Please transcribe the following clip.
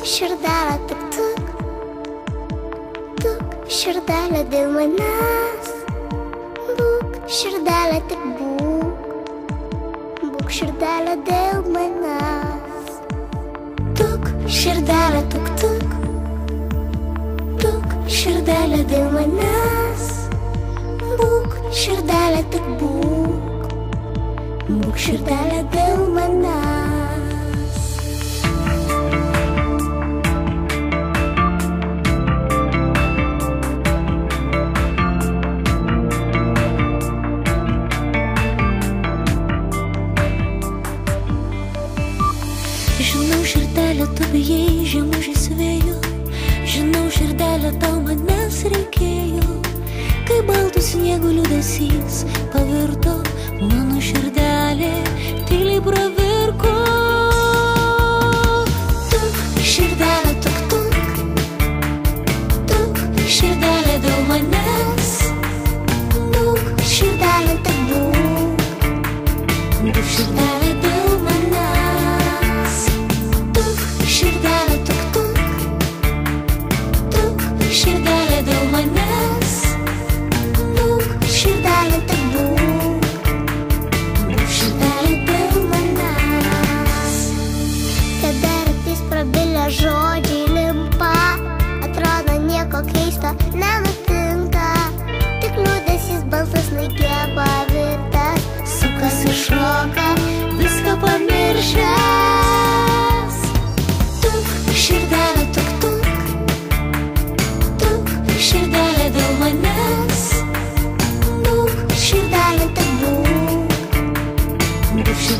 širdelė tik tuk, tuk, širdelė dėl manęs. Būk, širdelė tik būk, būk širdelė dėl manęs. Tuk, širdelė tuk tuk, tuk, širdelė dėl manęs. Būk, širdelė tik būk, būk širdelė dėl manęs. Žinau, širdelė, tu bijai žiemužės vėjo. Žinau, širdelė, tau manęs reikėjo. Kai baltų sniegų liūdesys pavirto, mano širdelė tyliai pravirko. Tuk, širdelė, tuk tuk, tuk, širdelė dėl manęs. Būk, širdelė, tik būk, būk širdelė dėl manęs. Tuk, širdelė, tuk tuk, tuk, širdelė dėl manęs. Būk, širdelė, tik būk, būk širdelė dėl manęs. Kada ratais prabilę žodžiai limpa, atrodo nieko keisto nenutinka. Tik liūdesys balsas laike pavirtas, sukasi šoka, viską pamiršęs. Tuk, širdelė, tuk tuk, tuk, širdelė dėl manęs. Būk, širdelė tik būk, Būk širdelė